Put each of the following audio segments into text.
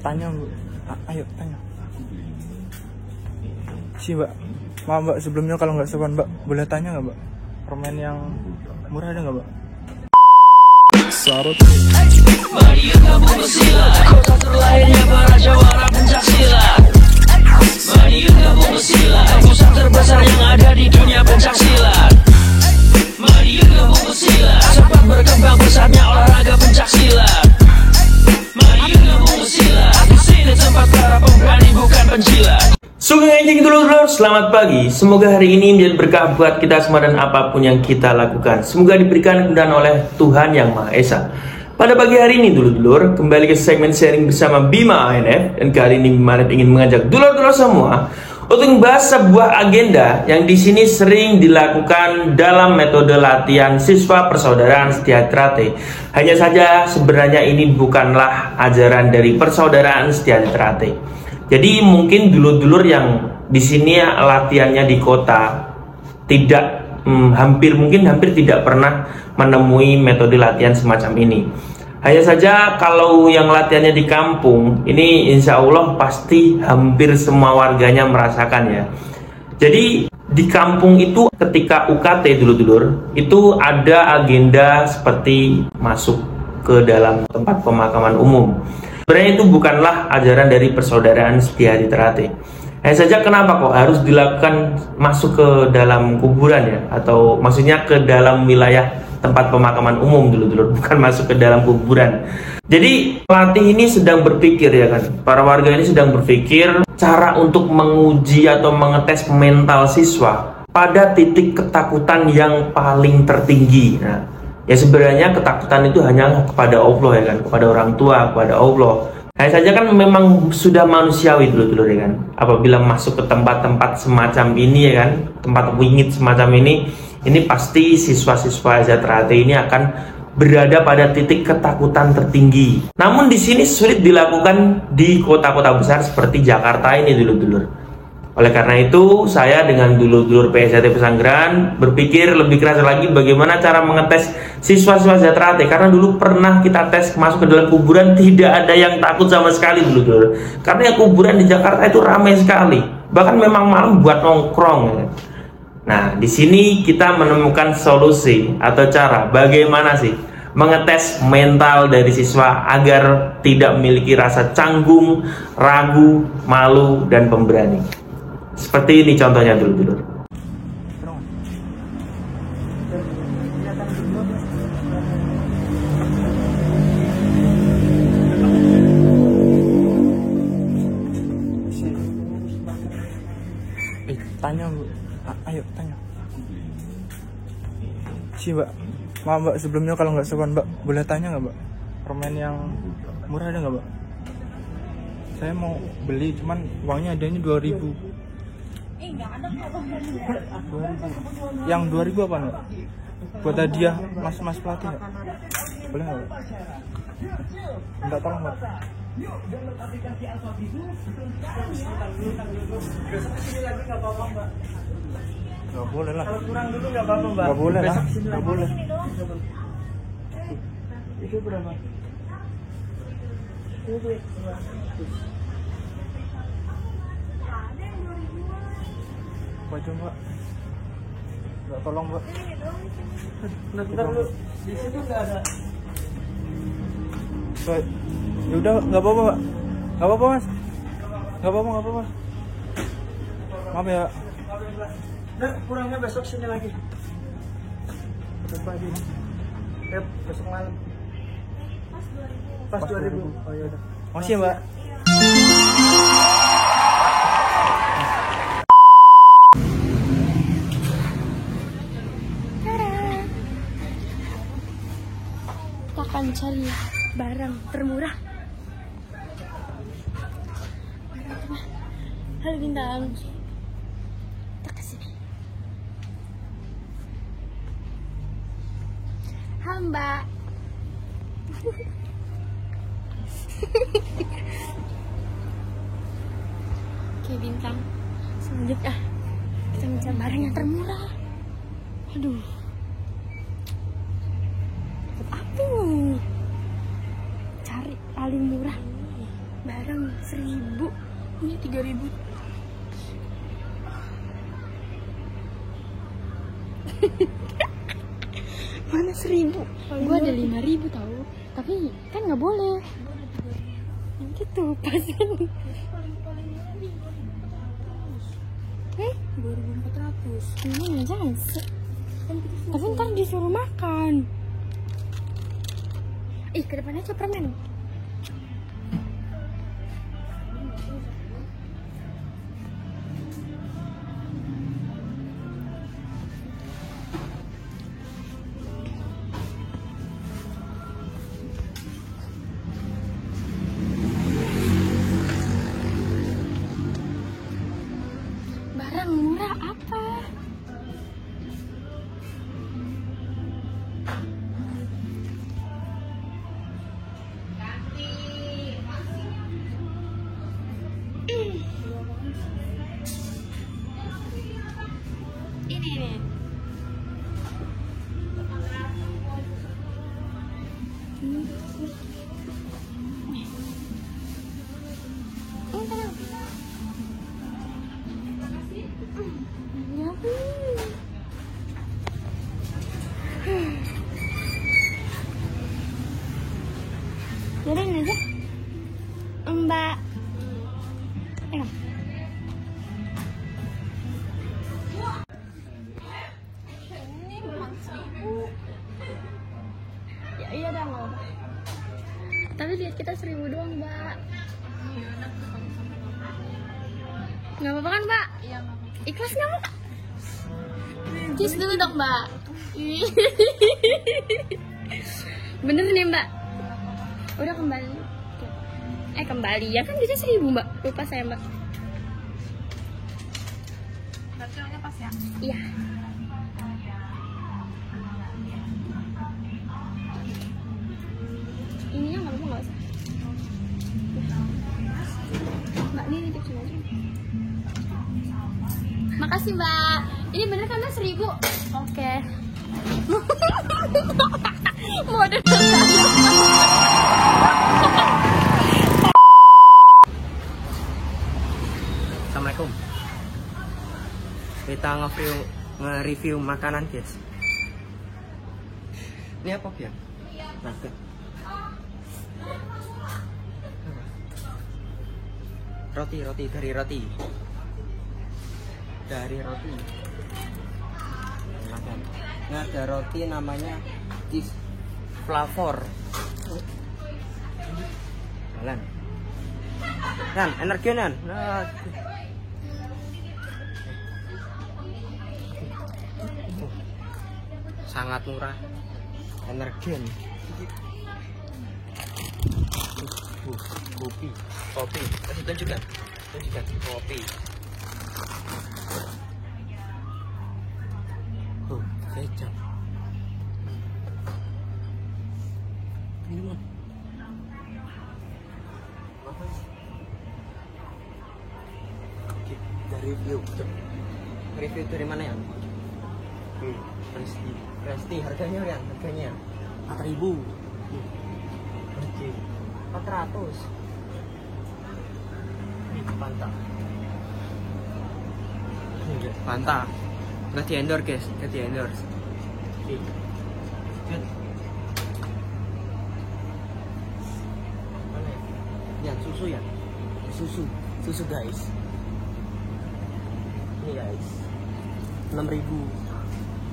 Tanya Bu. Ayo tanya. Mbak. Maaf Mbak, sebelumnya kalau nggak sopan Mbak, boleh tanya nggak Mbak? Permen yang murah ada nggak Mbak? Sarut. Mari gabung bersilat, kota terlahirnya para jawara pencak silat. Mari gabung bersilat, pusat terbesar yang ada di dunia pencak silat. Mari gabung bersilat, cepat berkembang pesatnya olahraga pencak silat. Mari gabung bersilat, di sini tempat para pemberani bukan penjilat. Sugeng Enjing dulur-dulur, selamat pagi. Semoga hari ini menjadi berkah buat kita semua dan apapun yang kita lakukan. Semoga diberikan kemudahan oleh Tuhan Yang Maha Esa. Pada pagi hari ini dulur-dulur, kembali ke segmen sharing bersama Bima ANF. Dan kali ini Bima ANF ingin mengajak dulur-dulur semua untuk membahas sebuah agenda yang di sini sering dilakukan dalam metode latihan siswa persaudaraan Setia Trate. Hanya saja sebenarnya ini bukanlah ajaran dari persaudaraan Setia Trate. Jadi mungkin dulur-dulur yang di sini latihannya di kota hampir tidak pernah menemui metode latihan semacam ini. Hanya saja kalau yang latihannya di kampung, ini insya Allah pasti hampir semua warganya merasakan ya. Jadi di kampung itu ketika UKT dulur-dulur, itu ada agenda seperti masuk ke dalam tempat pemakaman umum. Sebenarnya itu bukanlah ajaran dari persaudaraan Setia Trate. Hanya saja kenapa kok harus dilakukan masuk ke dalam kuburan ya, atau maksudnya ke dalam wilayah tempat pemakaman umum dulu, bukan masuk ke dalam kuburan. Jadi pelatih ini sedang berpikir ya kan, para warga ini sedang berpikir cara untuk menguji atau mengetes mental siswa pada titik ketakutan yang paling tertinggi. Nah, ya sebenarnya ketakutan itu hanya kepada Allah ya kan, kepada orang tua, kepada Allah. Hanya saja kan memang sudah manusiawi dulu ya kan. Apabila masuk ke tempat-tempat semacam ini ya kan, tempat wingit semacam ini pasti siswa-siswa Setia Trate ini akan berada pada titik ketakutan tertinggi. Namun di sini sulit dilakukan di kota-kota besar seperti Jakarta ini dulur-dulur. Oleh karena itu, saya dengan dulur-dulur PSAT Pesanggeran berpikir lebih keras lagi bagaimana cara mengetes siswa-siswa Setia Trate. Karena dulu pernah kita tes masuk ke dalam kuburan, tidak ada yang takut sama sekali dulur-dulur. Karena kuburan di Jakarta itu ramai sekali. Bahkan memang malam buat nongkrong. Nah, di sini kita menemukan solusi atau cara bagaimana sih mengetes mental dari siswa agar tidak memiliki rasa canggung, ragu, malu, dan pemberani. Seperti ini contohnya dulu. Tanya Bu. Ayo tanya. Mbak. Maaf Mbak, sebelumnya kalau nggak sopan Mbak, boleh tanya nggak Mbak? Permen yang murah ada nggak Mbak? Saya mau beli, cuman uangnya adanya 2.000. Enggak ada kok. 2.000. Yang 2.000 apa Mbak? Buat hadiah mas pelatih nggak? Boleh nggak Mbak? Enggak, tolong Mbak. Nggak boleh lah. Kalau kurang dulu nggak apa-apa Mbak. Nggak boleh lah. Nggak boleh. Itu berapa? Itu Baju Mbak. Nggak, tolong Mbak. bentar dulu. Di situ nggak ada. Ya udah, nggak apa-apa Mbak. Nggak apa-apa Mas. Nggak apa-apa. Maaf ya. Nah, kurangnya besok sini lagi. Besok pagi. Besok malam. Pas 2.000. Oh iya udah. Makasih ya Mbak. Kita akan cari barang termurah. Halo Bintang. Kita kesini. Mbak. Oke Bintang, selanjutnya kita mencari barang yang termurah. Aduh, apa nih? Cari paling murah barang 3.000. Mana 1.000? Gua ada 5.000 tahu. Tapi kan nggak boleh. Yang gitu pas kan. 2.400. Ini jangan sih. Tapi ntar disuruh makan. Ih, ke depannya aja permen. Barang murah apa? Ini. Jadi ini aja, Mbak. Ya iya dah nggak apa. Tapi lihat kita 1.000 doang, Mbak. Nggak apa-apa kan, Mbak? Iya. Ikhlas nggak, Mbak? Kiss dulu dong, Mbak. Bener nih, Mbak. Udah kembali. Kembali ya kan bisa 1.000, Mbak. Lupa saya, Mbak. Berarti pas ya? Iya. Ininya nggak apa-apa, nggak usah. Mbak, ini nitip sini aja. Makasih, Mbak. Ini bener kan, Mas, 1.000? Oke. Model. Assalamualaikum. Kita nge-review makanan, guys. Ini apa, ya? Nugget. Roti dari roti. Ini ada roti namanya cheese flavor. Jalan. Nan, energi nan. Sangat murah. Energen. Kopi. Kasih tunjukkan kopi. Kecap. Minuman. Dari review dari mana ya? Presti. Harganya ya? Harganya 4.000. Oke. 400. Fanta. Nggak di endorse, guys. Nggak di endorse. Mana ya? Ya, susu ya. Susu guys. Ini guys. 6.000.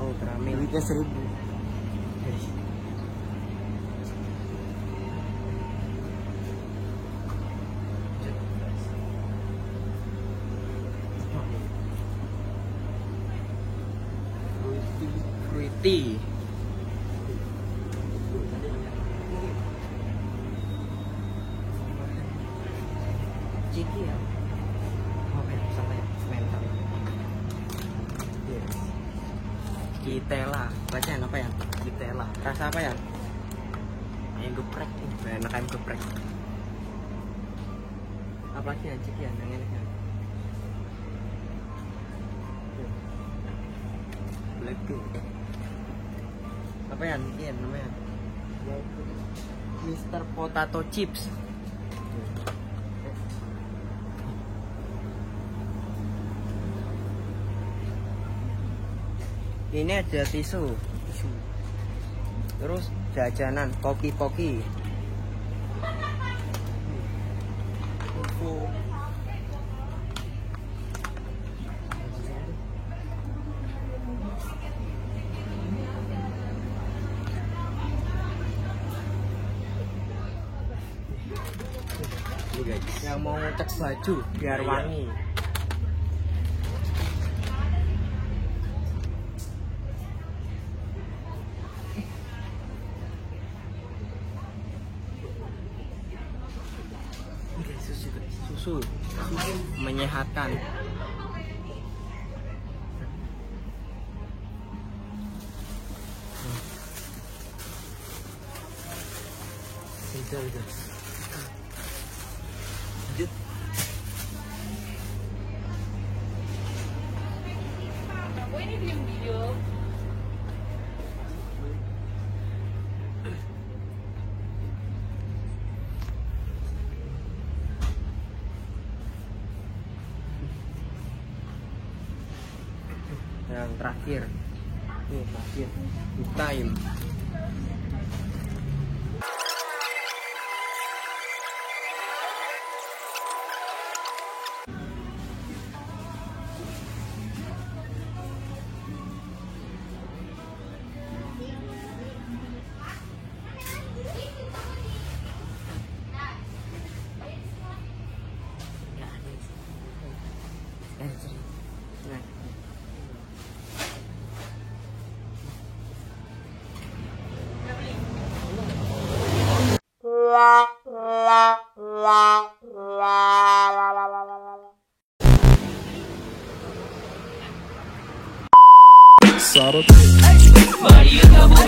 Oh, teramil. Duitnya 1.000. Guys. Fruity. Ciki ya. Oke, sampai mental. Yes. Kitela. Bacaan apa ya? Kitela. Rasa apa ya? Ayam geprek. Enak ayam geprek. Apalagi ya ciki ya, yang enaknya. Blackpink. Apa ya? Ini namanya Mr. Potato Chips. Ini ada tisu. Terus jajanan, poki-poki. Yang mau ngecek baju biar wangi. Susu menyehatkan. Yang terakhir, ini terakhir, time. Mari kita